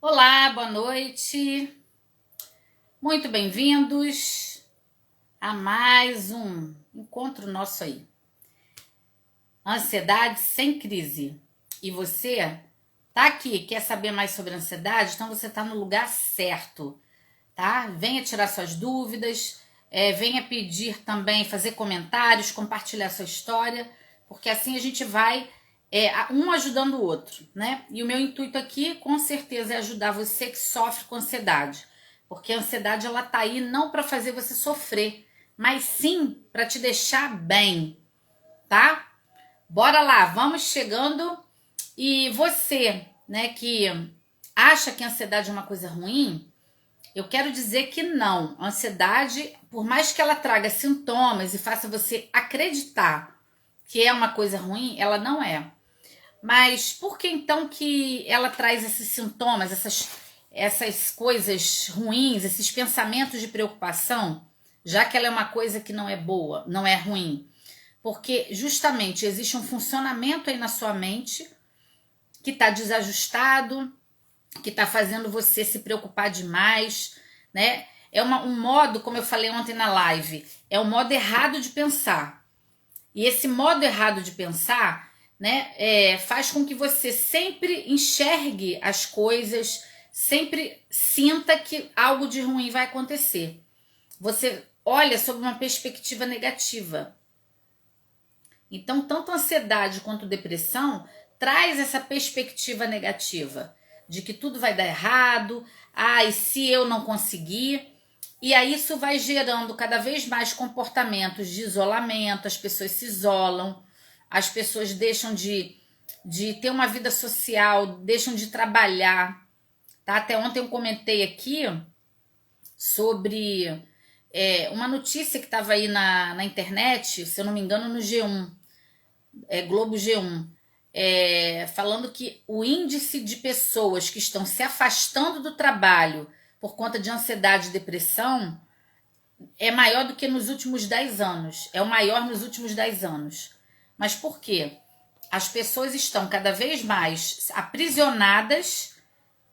Olá, boa noite. Muito bem-vindos a mais um encontro nosso aí. Ansiedade sem crise. E você tá aqui, quer saber mais sobre ansiedade? Então você tá no lugar certo, tá? Venha tirar suas dúvidas, venha pedir também, fazer comentários, compartilhar sua história, porque assim a gente vai um ajudando o outro, né? E o meu intuito aqui, com certeza, é ajudar você que sofre com ansiedade, porque a ansiedade ela tá aí não para fazer você sofrer, mas sim para te deixar bem, tá? Bora lá, vamos chegando. E você, né, que acha que a ansiedade é uma coisa ruim, eu quero dizer que não. A ansiedade, por mais que ela traga sintomas e faça você acreditar que é uma coisa ruim, ela não é. Mas por que então que ela traz esses sintomas, essas coisas ruins, esses pensamentos de preocupação, já que ela é uma coisa que não é boa, não é ruim? Porque justamente existe um funcionamento aí na sua mente que está desajustado, que está fazendo você se preocupar demais, né? É um modo, como eu falei ontem na live, é um modo errado de pensar. E esse modo errado de pensar, né, faz com que você sempre enxergue as coisas, sempre sinta que algo de ruim vai acontecer. Você olha sob uma perspectiva negativa. Então, tanto ansiedade quanto depressão traz essa perspectiva negativa de que tudo vai dar errado, e se eu não conseguir? E aí isso vai gerando cada vez mais comportamentos de isolamento, as pessoas se isolam, as pessoas deixam de ter uma vida social, deixam de trabalhar. Tá? Até ontem eu comentei aqui sobre uma notícia que estava aí na internet, se eu não me engano, no G1, Globo G1, falando que o índice de pessoas que estão se afastando do trabalho por conta de ansiedade e depressão é maior do que nos últimos 10 anos. É o maior nos últimos 10 anos. Mas por quê? As pessoas estão cada vez mais aprisionadas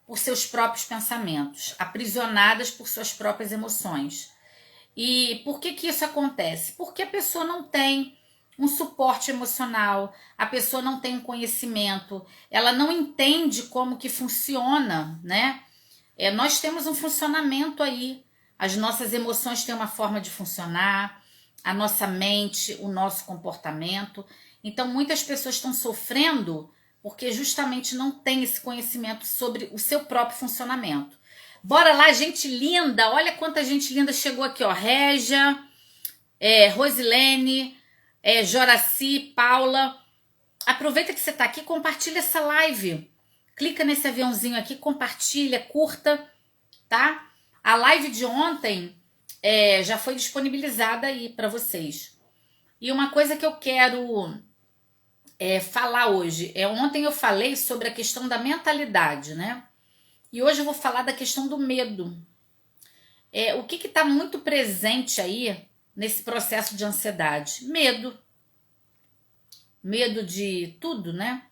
por seus próprios pensamentos, aprisionadas por suas próprias emoções. E por que isso acontece? Porque a pessoa não tem um suporte emocional, a pessoa não tem um conhecimento, ela não entende como que funciona, né? Nós temos um funcionamento aí, as nossas emoções têm uma forma de funcionar, a nossa mente, o nosso comportamento. Então, muitas pessoas estão sofrendo porque justamente não tem esse conhecimento sobre o seu próprio funcionamento. Bora lá, gente linda! Olha quanta gente linda chegou aqui, ó. Régia, Rosilene, Joraci, Paula. Aproveita que você está aqui, compartilha essa live. Clica nesse aviãozinho aqui, compartilha, curta, tá? A live de ontem já foi disponibilizada aí para vocês. E uma coisa que eu quero falar hoje, ontem eu falei sobre a questão da mentalidade, né? E hoje eu vou falar da questão do medo. O que está muito presente aí nesse processo de ansiedade? Medo. Medo de tudo, né?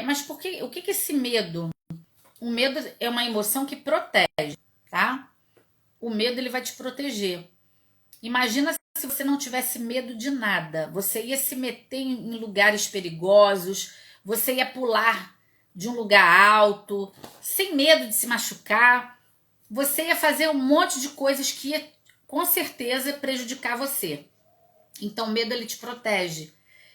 Mas o que esse medo? O medo é uma emoção que protege, tá? O medo ele vai te proteger. Imagina se você não tivesse medo de nada. Você ia se meter em lugares perigosos, você ia pular de um lugar alto, sem medo de se machucar. Você ia fazer um monte de coisas que ia, com certeza, prejudicar você. Então, o medo ele te protege.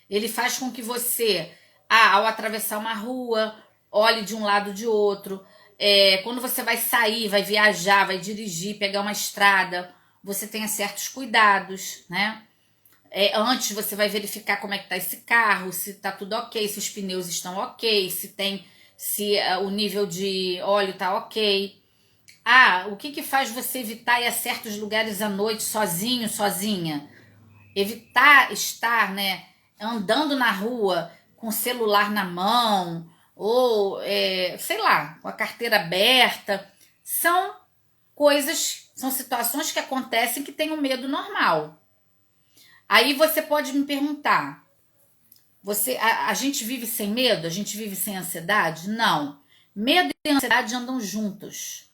Ele faz com que você, ao atravessar uma rua, olhe de um lado de outro. Quando você vai sair, vai viajar, vai dirigir, pegar uma estrada, você tenha certos cuidados, né? Antes você vai verificar como é que tá esse carro, se tá tudo ok, se os pneus estão ok, se o nível de óleo tá ok. O que faz você evitar ir a certos lugares à noite sozinho, sozinha? Evitar estar, né, andando na rua com o celular na mão ou, sei lá, com a carteira aberta. São coisas, são situações que acontecem que tem um medo normal. Aí você pode me perguntar, a gente vive sem medo? A gente vive sem ansiedade? Não. Medo e ansiedade andam juntos,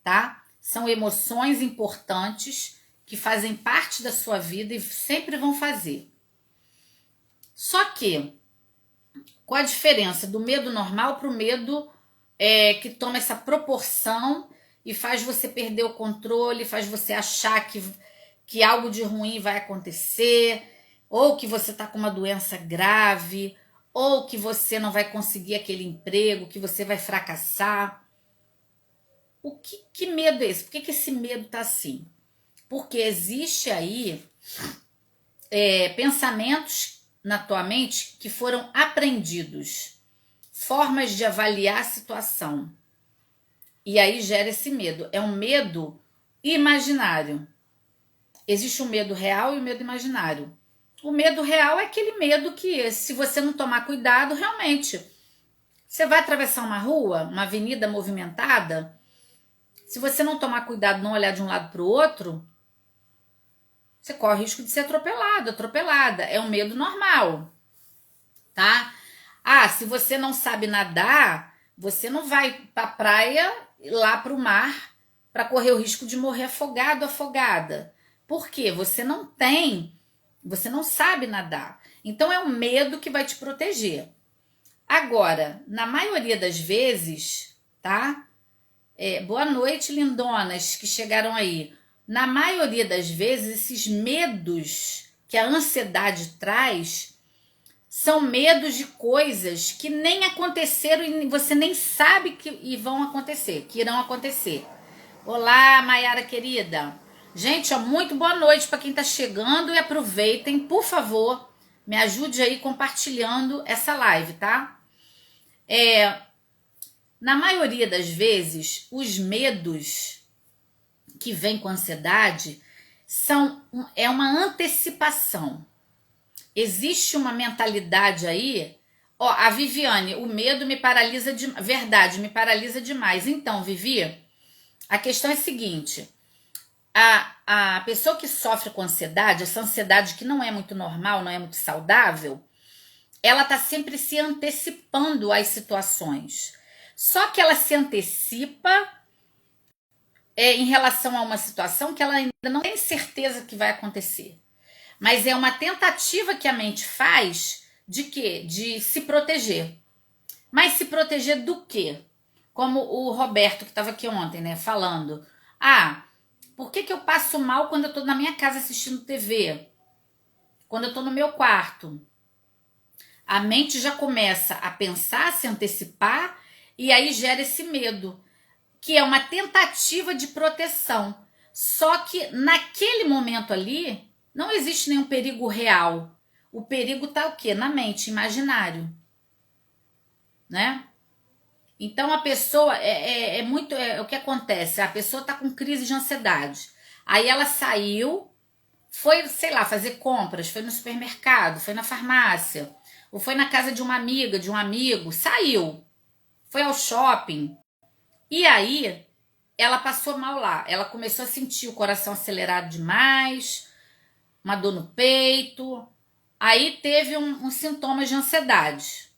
tá? São emoções importantes que fazem parte da sua vida e sempre vão fazer. Só que, qual a diferença do medo normal para o medo que toma essa proporção e faz você perder o controle, faz você achar que algo de ruim vai acontecer, ou que você está com uma doença grave, ou que você não vai conseguir aquele emprego, que você vai fracassar. Que medo é esse? Por que esse medo está assim? Porque existe aí pensamentos na tua mente que foram aprendidos, formas de avaliar a situação. E aí gera esse medo. É um medo imaginário. Existe o medo real e o medo imaginário. O medo real é aquele medo que, se você não tomar cuidado, realmente, você vai atravessar uma rua, uma avenida movimentada, se você não tomar cuidado, não olhar de um lado para o outro, você corre o risco de ser atropelado, atropelada. É um medo normal, tá? Se você não sabe nadar, você não vai para a praia, lá para o mar, para correr o risco de morrer afogado, afogada. Por quê? Você não sabe nadar. Então é um medo que vai te proteger. Agora, na maioria das vezes, tá? Boa noite, lindonas que chegaram aí. Na maioria das vezes, esses medos que a ansiedade traz são medos de coisas que nem aconteceram e você nem sabe que vão acontecer, que irão acontecer. Olá, Maiara querida. Gente, muito boa noite para quem está chegando e aproveitem, por favor, me ajude aí compartilhando essa live, tá? Na maioria das vezes, os medos que vêm com ansiedade é uma antecipação. Existe uma mentalidade aí. A Viviane, o medo me paralisa verdade, me paralisa demais. Então, Vivi, a questão é a seguinte: a pessoa que sofre com ansiedade, essa ansiedade que não é muito normal, não é muito saudável, ela está sempre se antecipando às situações. Só que ela se antecipa em relação a uma situação que ela ainda não tem certeza que vai acontecer. Mas é uma tentativa que a mente faz de quê? De se proteger. Mas se proteger do quê? Como o Roberto, que estava aqui ontem, né, falando. Por que eu passo mal quando eu estou na minha casa assistindo TV? Quando eu estou no meu quarto? A mente já começa a pensar, a se antecipar, e aí gera esse medo, que é uma tentativa de proteção. Só que naquele momento ali, não existe nenhum perigo real. O perigo está o quê? Na mente, imaginário. Né? Então a pessoa o que acontece? A pessoa está com crise de ansiedade. Aí ela saiu, foi, sei lá, fazer compras, foi no supermercado, foi na farmácia, ou foi na casa de uma amiga, de um amigo, saiu, foi ao shopping. E aí ela passou mal lá. Ela começou a sentir o coração acelerado demais, uma dor no peito. Aí teve uns sintomas de ansiedade.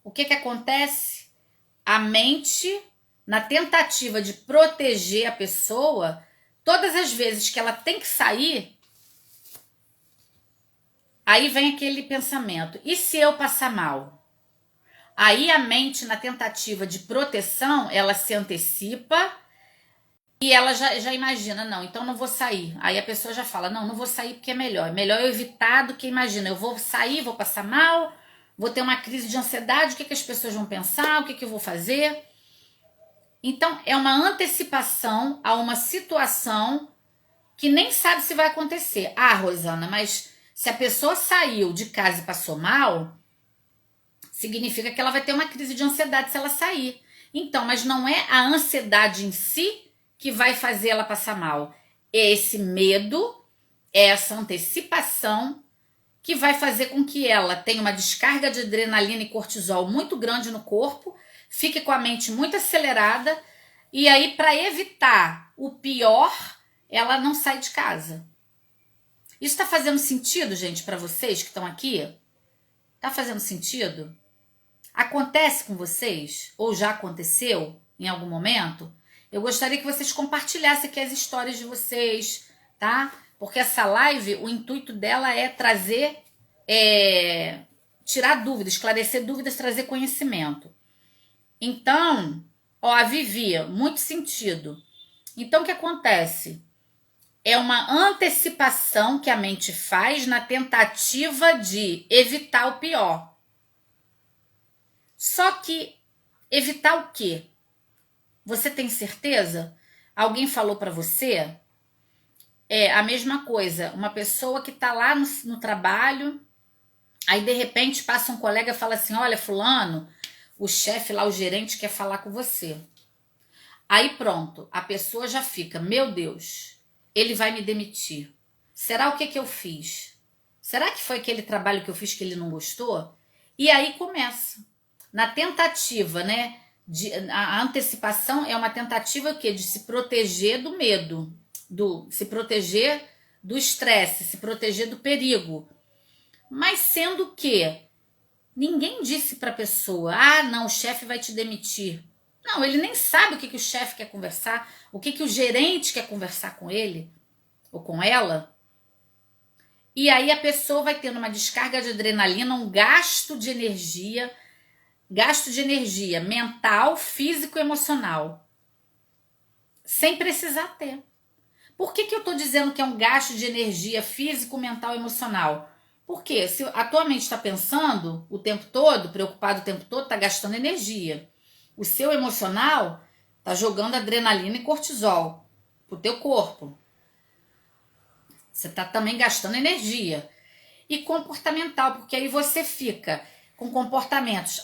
O que acontece? A mente, na tentativa de proteger a pessoa, todas as vezes que ela tem que sair, aí vem aquele pensamento: e se eu passar mal? Aí a mente, na tentativa de proteção, ela se antecipa e ela já imagina: não, então não vou sair. Aí a pessoa já fala: não vou sair porque é melhor eu evitar do que imagina. Eu vou sair, vou passar mal, vou ter uma crise de ansiedade, o que as pessoas vão pensar, o que eu vou fazer? Então, é uma antecipação a uma situação que nem sabe se vai acontecer. Rosana, mas se a pessoa saiu de casa e passou mal, significa que ela vai ter uma crise de ansiedade se ela sair. Então, mas não é a ansiedade em si que vai fazer ela passar mal. É esse medo, é essa antecipação que vai fazer com que ela tenha uma descarga de adrenalina e cortisol muito grande no corpo, fique com a mente muito acelerada, e aí, para evitar o pior, ela não sai de casa. Isso está fazendo sentido, gente, para vocês que estão aqui? Tá fazendo sentido? Acontece com vocês? Ou já aconteceu em algum momento? Eu gostaria que vocês compartilhassem aqui as histórias de vocês, tá? Porque essa live, o intuito dela é trazer, tirar dúvidas, esclarecer dúvidas, trazer conhecimento. Então, ó, a Vivi, muito sentido. Então, o que acontece? É uma antecipação que a mente faz na tentativa de evitar o pior. Só que evitar o quê? Você tem certeza? Alguém falou para você? É a mesma coisa. Uma pessoa que tá lá no trabalho, aí de repente passa um colega e fala assim: olha, fulano, o chefe lá, o gerente quer falar com você. Aí pronto, a pessoa já fica: meu Deus, ele vai me demitir. Será o que eu fiz? Será que foi aquele trabalho que eu fiz que ele não gostou? E aí começa. Na tentativa, né? A antecipação é uma tentativa o quê? De se proteger do medo, se proteger do estresse, se proteger do perigo. Mas sendo que ninguém disse para a pessoa: ah, não, o chefe vai te demitir. Não, ele nem sabe o que o chefe quer conversar, o que o gerente quer conversar com ele ou com ela. E aí a pessoa vai tendo uma descarga de adrenalina, um gasto de energia mental, físico e emocional, sem precisar ter. Por que eu estou dizendo que é um gasto de energia físico, mental e emocional? Porque se a tua mente está pensando o tempo todo, preocupado o tempo todo, está gastando energia. O seu emocional está jogando adrenalina e cortisol pro teu corpo. Você está também gastando energia. E comportamental, porque aí você fica com comportamentos.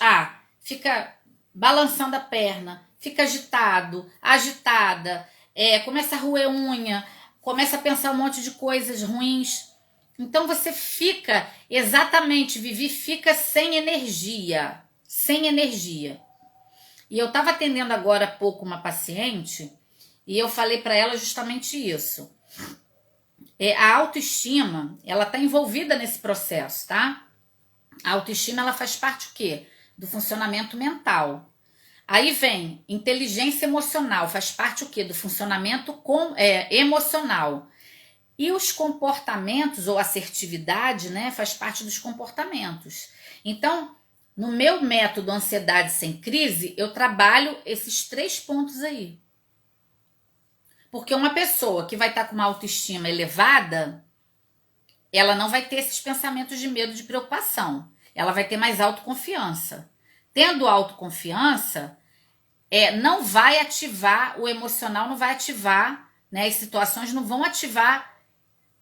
Fica balançando a perna, fica agitado, agitada, começa a roer unha, começa a pensar um monte de coisas ruins. Então você fica, exatamente, Vivi, fica sem energia. Sem energia. E eu estava atendendo agora há pouco uma paciente e eu falei para ela justamente isso. A autoestima, ela está envolvida nesse processo, tá? A autoestima, ela faz parte o quê? Do funcionamento mental. Aí vem inteligência emocional, faz parte o quê? Do funcionamento emocional. E os comportamentos, ou assertividade, né, faz parte dos comportamentos. Então, no meu método Ansiedade Sem Crise, eu trabalho esses 3 pontos aí. Porque uma pessoa que vai estar com uma autoestima elevada, ela não vai ter esses pensamentos de medo, de preocupação. Ela vai ter mais autoconfiança. Tendo autoconfiança, não vai ativar o emocional, não vai ativar, né, as situações não vão ativar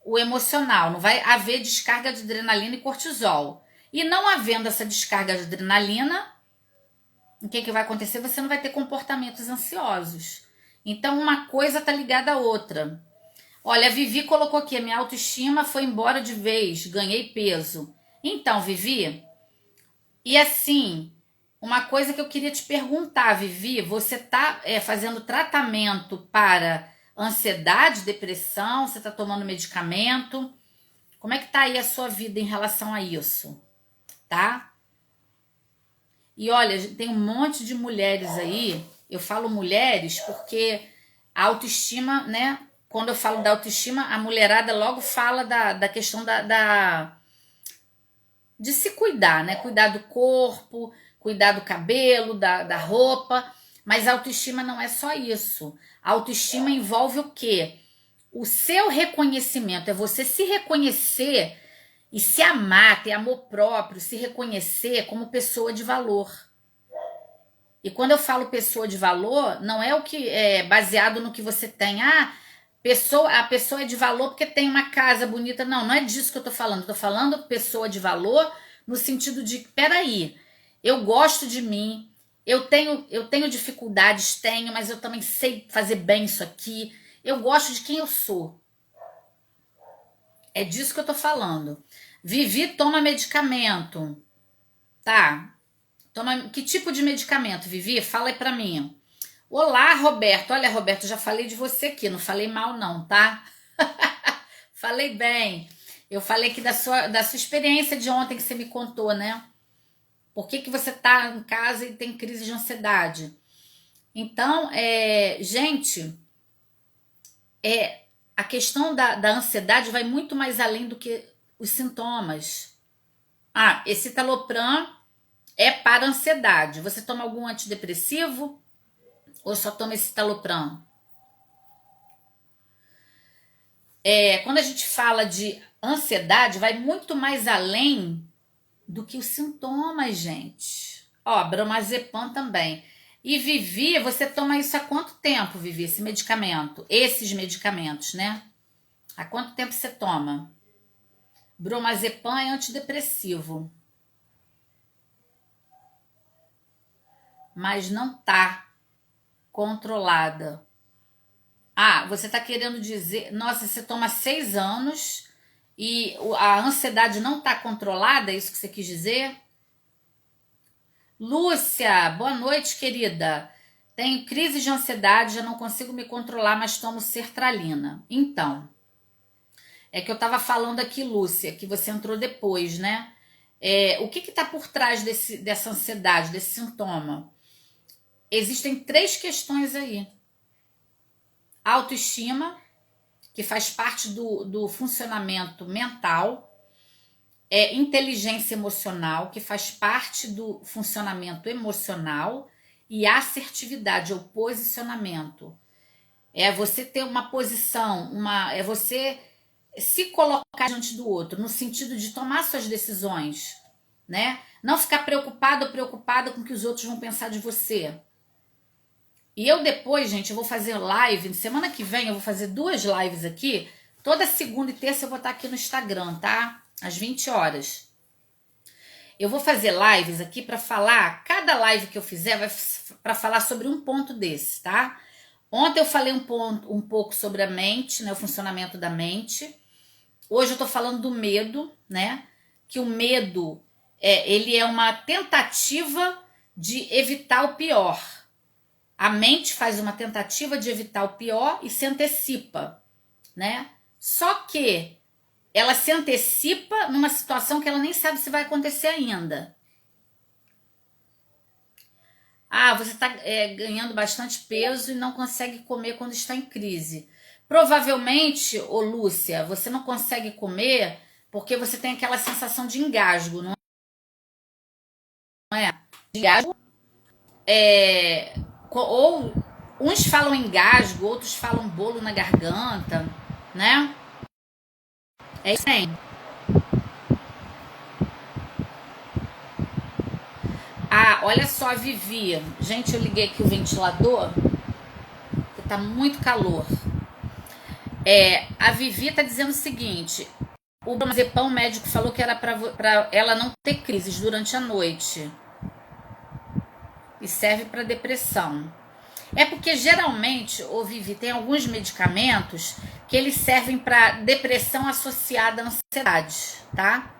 o emocional, não vai haver descarga de adrenalina e cortisol. E não havendo essa descarga de adrenalina, o que vai acontecer? Você não vai ter comportamentos ansiosos. Então, uma coisa está ligada à outra. Olha, a Vivi colocou aqui: a minha autoestima foi embora de vez, ganhei peso. Então, Vivi, e assim, uma coisa que eu queria te perguntar, Vivi, você está fazendo tratamento para ansiedade, depressão? Você está tomando medicamento? Como é que tá aí a sua vida em relação a isso? Tá? E olha, tem um monte de mulheres aí. Eu falo mulheres porque a autoestima, né? Quando eu falo da autoestima, a mulherada logo fala da questão de se cuidar, né? Cuidar do corpo, cuidar do cabelo, da roupa. Mas a autoestima não é só isso. A autoestima envolve o quê? O seu reconhecimento. É você se reconhecer e se amar, ter amor próprio, se reconhecer como pessoa de valor. E quando eu falo pessoa de valor, não é o que é baseado no que você tem. A pessoa é de valor porque tem uma casa bonita. Não, não é disso que eu tô falando. Eu tô falando pessoa de valor no sentido de, peraí, eu gosto de mim, eu tenho dificuldades, mas eu também sei fazer bem isso aqui. Eu gosto de quem eu sou. É disso que eu tô falando. Vivi toma medicamento. Tá. Que tipo de medicamento, Vivi? Fala aí pra mim. Olá, Roberto. Olha, Roberto, já falei de você aqui. Não falei mal não, tá? Falei bem. Eu falei aqui da sua experiência de ontem que você me contou, né? Por que você tá em casa e tem crise de ansiedade? Então, gente, a questão da ansiedade vai muito mais além do que os sintomas. Ah, esse citalopram é para ansiedade. Você toma algum antidepressivo ou só toma esse citalopram? Quando a gente fala de ansiedade, vai muito mais além do que os sintomas, gente. Ó, bromazepam também. E Vivi, você toma isso há quanto tempo, Vivi, esse medicamento? Esses medicamentos, né? Há quanto tempo você toma? Bromazepam é antidepressivo. Mas não tá controlada. Ah, você tá querendo dizer... Nossa, você toma 6 anos e a ansiedade não tá controlada? É isso que você quis dizer? Lúcia, boa noite, querida. Tenho crise de ansiedade, já não consigo me controlar, mas tomo sertralina. Então, é que eu tava falando aqui, Lúcia, que você entrou depois, né? O que tá por trás dessa ansiedade, desse sintoma? Existem 3 questões aí. Autoestima, que faz parte do funcionamento mental. Inteligência emocional, que faz parte do funcionamento emocional. E assertividade, ou posicionamento. É você ter uma posição, é você se colocar diante do outro, no sentido de tomar suas decisões, né? Não ficar preocupado ou preocupada com o que os outros vão pensar de você. E eu depois, gente, eu vou fazer live, semana que vem eu vou fazer 2 lives aqui, toda segunda e terça eu vou estar aqui no Instagram, tá? Às 20 horas. Eu vou fazer lives aqui para falar, cada live que eu fizer vai para falar sobre um ponto desse, tá? Ontem eu falei um pouco sobre a mente, né, o funcionamento da mente. Hoje eu tô falando do medo, né? Que o medo, ele é uma tentativa de evitar o pior. A mente faz uma tentativa de evitar o pior e se antecipa, né? Só que ela se antecipa numa situação que ela nem sabe se vai acontecer ainda. Ah, você está ganhando bastante peso e não consegue comer quando está em crise. Provavelmente, ô Lúcia, você não consegue comer porque você tem aquela sensação de engasgo, não é? De engasgo, ou uns falam engasgo, outros falam bolo na garganta, né? É isso aí. Ah, olha só, Vivi. Gente, eu liguei aqui o ventilador, porque tá muito calor. A Vivi tá dizendo o seguinte: o bromazepam, o médico falou que era pra ela não ter crises durante a noite. E serve para depressão. É porque geralmente, ô Vivi, tem alguns medicamentos que eles servem para depressão associada à ansiedade, tá?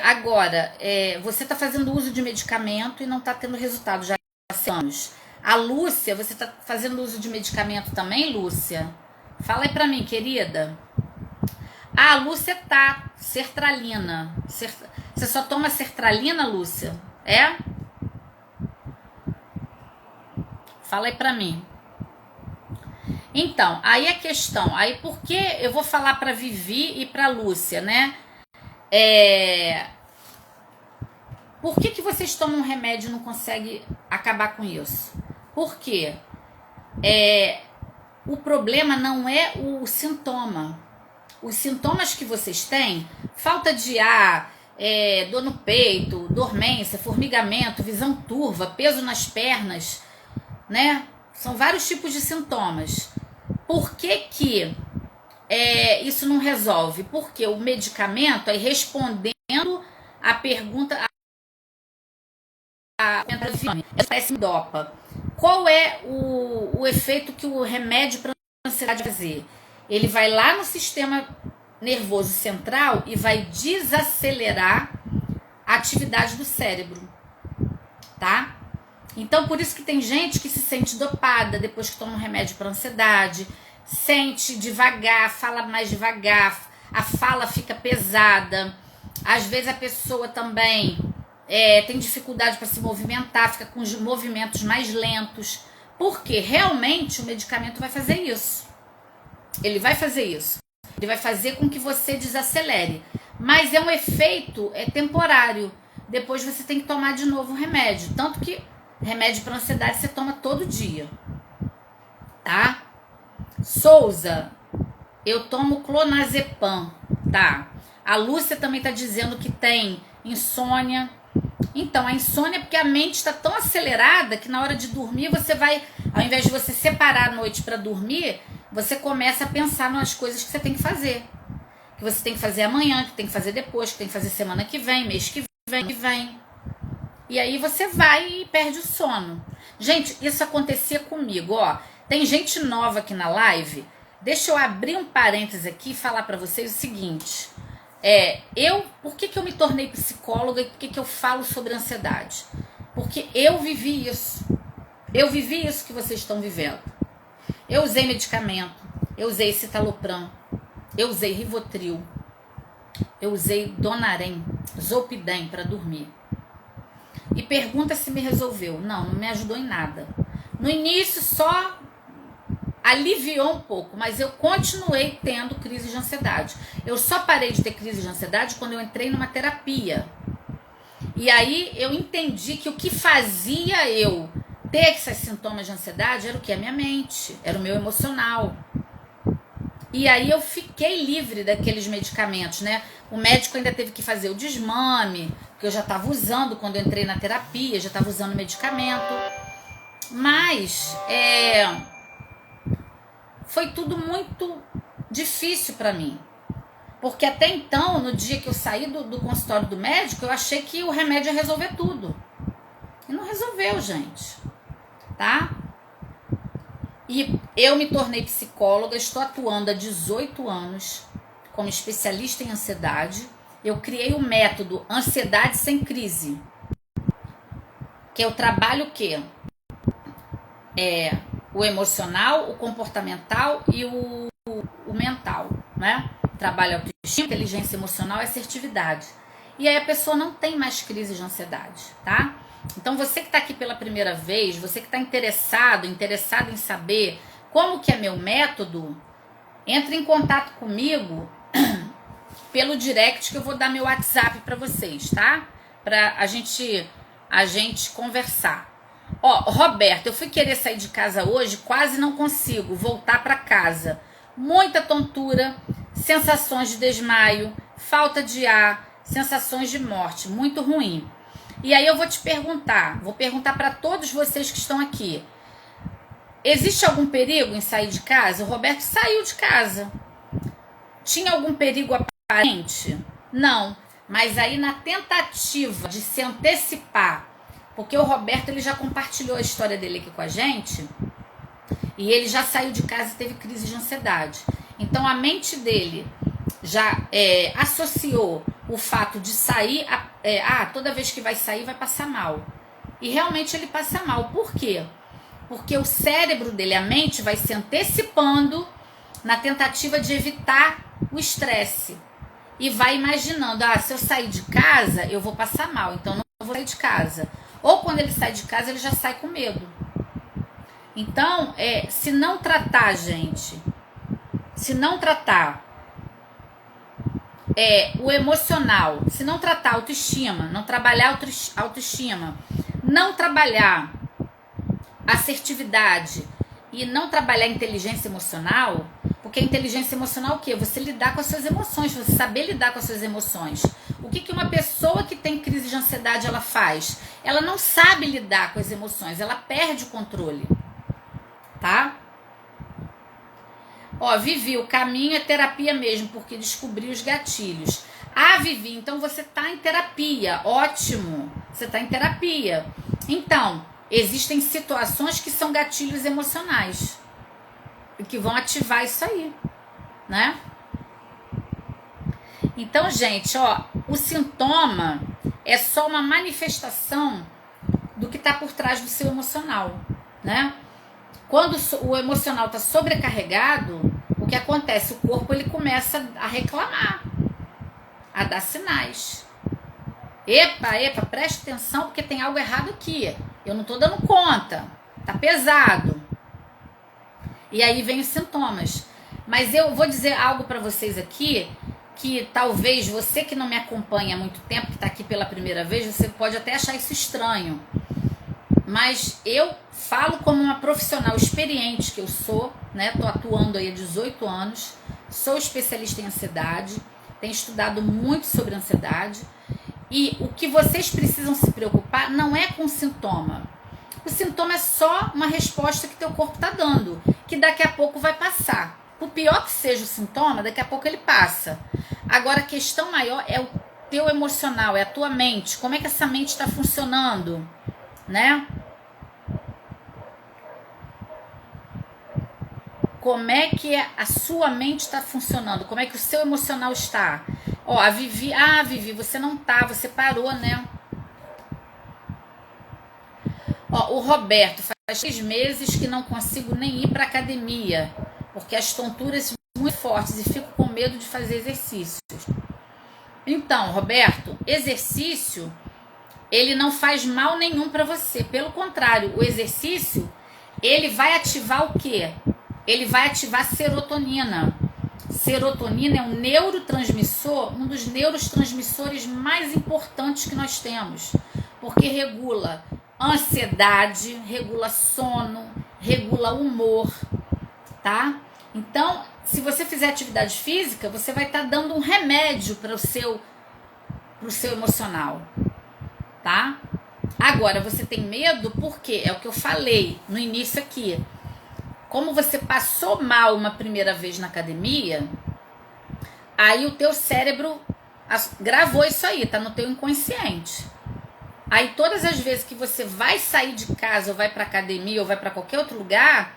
Agora, você está fazendo uso de medicamento e não está tendo resultado já há anos. A Lúcia, você está fazendo uso de medicamento também, Lúcia? Fala aí pra mim, querida. Ah, a Lúcia tá. Sertralina. Você só toma sertralina, Lúcia? É? Fala aí pra mim. Então, aí a questão. Aí por que eu vou falar pra Vivi e pra Lúcia, né? Por que vocês tomam um remédio e não conseguem acabar com isso? Por quê? O problema não é o sintoma. Os sintomas que vocês têm, falta de ar, dor no peito, dormência, formigamento, visão turva, peso nas pernas, né? São vários tipos de sintomas. Por que isso não resolve? Porque o medicamento é respondendo a pergunta... Parece dopa. Qual é o efeito que o remédio para ansiedade vai fazer? Ele vai lá no sistema nervoso central e vai desacelerar a atividade do cérebro, tá? Então, por isso que tem gente que se sente dopada depois que toma um remédio para ansiedade, sente devagar, fala mais devagar, a fala fica pesada. Às vezes a pessoa também tem dificuldade para se movimentar, fica com os movimentos mais lentos, porque realmente o medicamento vai fazer isso. Ele vai fazer isso. Ele vai fazer com que você desacelere. Mas é um efeito temporário. Depois você tem que tomar de novo o remédio. Tanto que remédio para ansiedade você toma todo dia. Tá? Souza, eu tomo clonazepam. Tá? A Lúcia também tá dizendo que tem insônia. Então, a insônia é porque a mente está tão acelerada que na hora de dormir você vai, ao invés de você separar a noite para dormir, você começa a pensar nas coisas que você tem que fazer. Que você tem que fazer amanhã, que tem que fazer depois, que tem que fazer semana que vem, mês que vem. E aí você vai e perde o sono. Gente, isso acontecia comigo, ó. Tem gente nova aqui na live. Deixa eu abrir um parênteses aqui e falar para vocês o seguinte. Por que eu me tornei psicóloga e por que eu falo sobre ansiedade? Porque eu vivi isso. Eu vivi isso que vocês estão vivendo. Eu usei medicamento, eu usei citalopram, eu usei Rivotril, eu usei Donarém, Zolpidem para dormir. E pergunta se me resolveu. Não me ajudou em nada. No início só aliviou um pouco, mas eu continuei tendo crise de ansiedade. Eu só parei de ter crise de ansiedade quando eu entrei numa terapia. E aí eu entendi que o que fazia eu ter esses sintomas de ansiedade era o que? A minha mente, era o meu emocional. E aí eu fiquei livre daqueles medicamentos, né? O médico ainda teve que fazer o desmame, que eu já estava usando quando eu entrei na terapia, já estava usando medicamento. Mas foi tudo muito difícil para mim. Porque até então, no dia que eu saí do consultório do médico, eu achei que o remédio ia resolver tudo. E não resolveu, gente. Tá? E eu me tornei psicóloga, estou atuando há 18 anos como especialista em ansiedade. Eu criei o método Ansiedade Sem Crise, que eu trabalho o quê? O emocional, o comportamental e o mental, né? Trabalho autoestima, inteligência emocional e assertividade. E aí a pessoa não tem mais crise de ansiedade, tá? Então você que está aqui pela primeira vez, você que está interessado em saber como que é meu método, entre em contato comigo pelo direct que eu vou dar meu WhatsApp para vocês, tá? Pra a gente conversar. Ó, Roberto, eu fui querer sair de casa hoje, quase não consigo voltar para casa. Muita tontura, sensações de desmaio, falta de ar, sensações de morte, muito ruim. E aí eu vou perguntar para todos vocês que estão aqui. Existe algum perigo em sair de casa? O Roberto saiu de casa. Tinha algum perigo aparente? Não. Mas aí na tentativa de se antecipar, porque o Roberto ele já compartilhou a história dele aqui com a gente, e ele já saiu de casa e teve crise de ansiedade. Então a mente dele já associou o fato de sair, toda vez que vai sair vai passar mal. E realmente ele passa mal. Por quê? Porque o cérebro dele, a mente, vai se antecipando na tentativa de evitar o estresse. E vai imaginando, se eu sair de casa, eu vou passar mal, então não vou sair de casa. Ou quando ele sai de casa, ele já sai com medo. Então, se não tratar, gente, o emocional, se não tratar a autoestima, não trabalhar a autoestima, não trabalhar assertividade e não trabalhar inteligência emocional, porque a inteligência emocional é o quê? Você lidar com as suas emoções, você saber lidar com as suas emoções. O que uma pessoa que tem crise de ansiedade ela faz? Ela não sabe lidar com as emoções, ela perde o controle, tá? Ó, Vivi, o caminho é terapia mesmo, porque descobri os gatilhos. Vivi, então você tá em terapia, ótimo, você tá em terapia. Então, existem situações que são gatilhos emocionais e que vão ativar isso aí, né? Então, gente, o sintoma é só uma manifestação do que tá por trás do seu emocional, né? Quando o emocional está sobrecarregado, o que acontece? O corpo ele começa a reclamar, a dar sinais. Epa, preste atenção porque tem algo errado aqui. Eu não tô dando conta. Tá pesado. E aí vem os sintomas. Mas eu vou dizer algo para vocês aqui que talvez você que não me acompanha há muito tempo, que tá aqui pela primeira vez, você pode até achar isso estranho. Mas eu falo como uma profissional experiente que eu sou, né? Tô atuando aí há 18 anos, sou especialista em ansiedade, tenho estudado muito sobre ansiedade. E o que vocês precisam se preocupar não é com o sintoma. O sintoma é só uma resposta que teu corpo está dando, que daqui a pouco vai passar. Por pior que seja o sintoma, daqui a pouco ele passa. Agora a questão maior é o teu emocional, é a tua mente. Como é que essa mente está funcionando, né? Como é que a sua mente está funcionando? Como é que o seu emocional está? Ó, a Vivi, Vivi, você não tá, você parou, né? Ó, o Roberto, faz 6 meses que não consigo nem ir para academia, porque as tonturas são muito fortes e fico com medo de fazer exercícios. Então, Roberto, exercício, ele não faz mal nenhum para você. Pelo contrário, o exercício, ele vai ativar o quê? Ele vai ativar serotonina. Serotonina é um neurotransmissor, um dos neurotransmissores mais importantes que nós temos, porque regula ansiedade, regula sono, regula humor, tá? Então, se você fizer atividade física, você vai estar dando um remédio para o seu emocional, tá? Agora, você tem medo porque é o que eu falei no início aqui. Como você passou mal uma primeira vez na academia, aí o teu cérebro gravou isso aí, tá no teu inconsciente. Aí todas as vezes que você vai sair de casa, ou vai pra academia, ou vai pra qualquer outro lugar,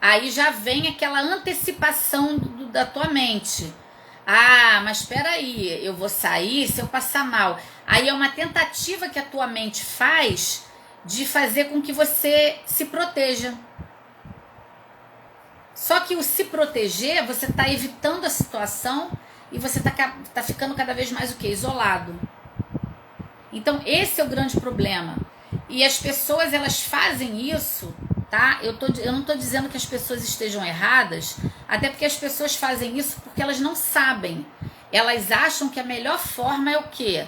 aí já vem aquela antecipação da tua mente. Ah, mas espera aí, eu vou sair se eu passar mal. Aí é uma tentativa que a tua mente faz de fazer com que você se proteja. Só que o se proteger, você está evitando a situação e você tá ficando cada vez mais o quê? Isolado. Então esse é o grande problema. E as pessoas, elas fazem isso, tá? Eu não tô dizendo que as pessoas estejam erradas, até porque as pessoas fazem isso porque elas não sabem. Elas acham que a melhor forma é o quê?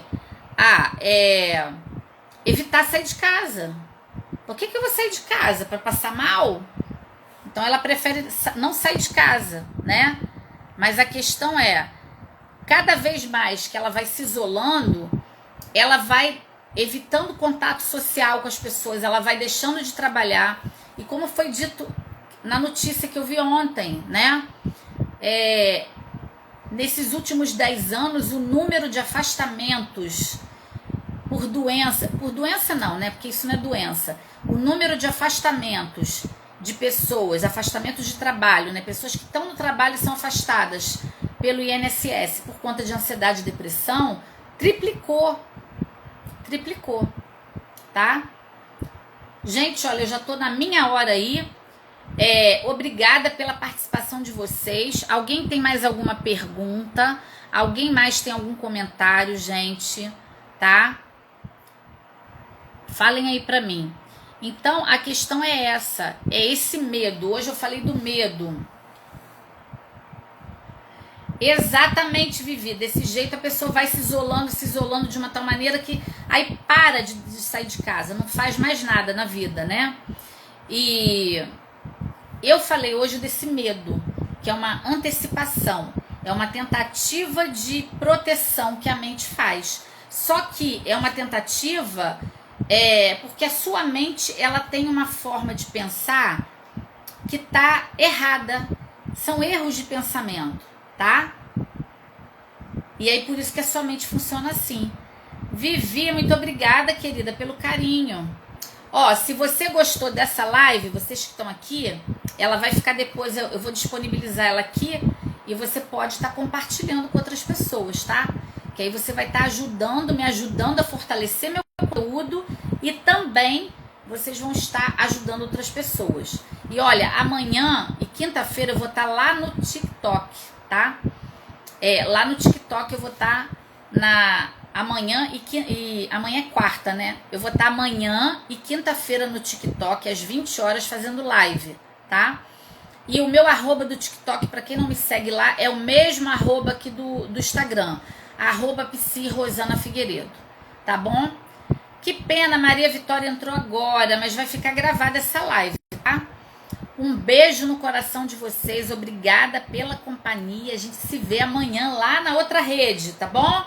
Evitar sair de casa. Por que eu vou sair de casa? Para passar mal? Então ela prefere não sair de casa, né? Mas a questão é, cada vez mais que ela vai se isolando, ela vai evitando contato social com as pessoas, ela vai deixando de trabalhar. E como foi dito na notícia que eu vi ontem, né? Nesses últimos 10 anos, o número de afastamentos por doença não, né? Porque isso não é doença. O número de afastamentos de pessoas, afastamentos de trabalho, né? Pessoas que estão no trabalho e são afastadas pelo INSS por conta de ansiedade e depressão, triplicou, tá? Gente, olha, eu já tô na minha hora aí. Obrigada pela participação de vocês. Alguém tem mais alguma pergunta? Alguém mais tem algum comentário, gente? Tá? Falem aí pra mim. Então, a questão é essa, é esse medo. Hoje eu falei do medo. Exatamente, Vivi. Desse jeito a pessoa vai se isolando de uma tal maneira que aí para de sair de casa, não faz mais nada na vida, né? E eu falei hoje desse medo, que é uma antecipação, é uma tentativa de proteção que a mente faz. Só que é uma tentativa... porque a sua mente, ela tem uma forma de pensar que tá errada. São erros de pensamento, tá? E aí por isso que a sua mente funciona assim. Vivi, muito obrigada, querida, pelo carinho. Ó, se você gostou dessa live, vocês que estão aqui, ela vai ficar depois, eu vou disponibilizar ela aqui e você pode estar compartilhando com outras pessoas, tá? Que aí você vai estar me ajudando a fortalecer meu conteúdo e também vocês vão estar ajudando outras pessoas. E olha, amanhã e quinta-feira eu vou estar lá no TikTok, tá? Lá no TikTok eu vou estar amanhã e amanhã é quarta, né? Eu vou estar amanhã e quinta-feira no TikTok às 20 horas fazendo live, tá? E o meu arroba do TikTok, para quem não me segue lá, é o mesmo arroba aqui do Instagram, arroba Psi Rosana Figueiredo, tá bom? Que pena, Maria Vitória entrou agora, mas vai ficar gravada essa live, tá? Um beijo no coração de vocês, obrigada pela companhia, a gente se vê amanhã lá na outra rede, tá bom?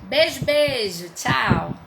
Beijo, beijo, tchau!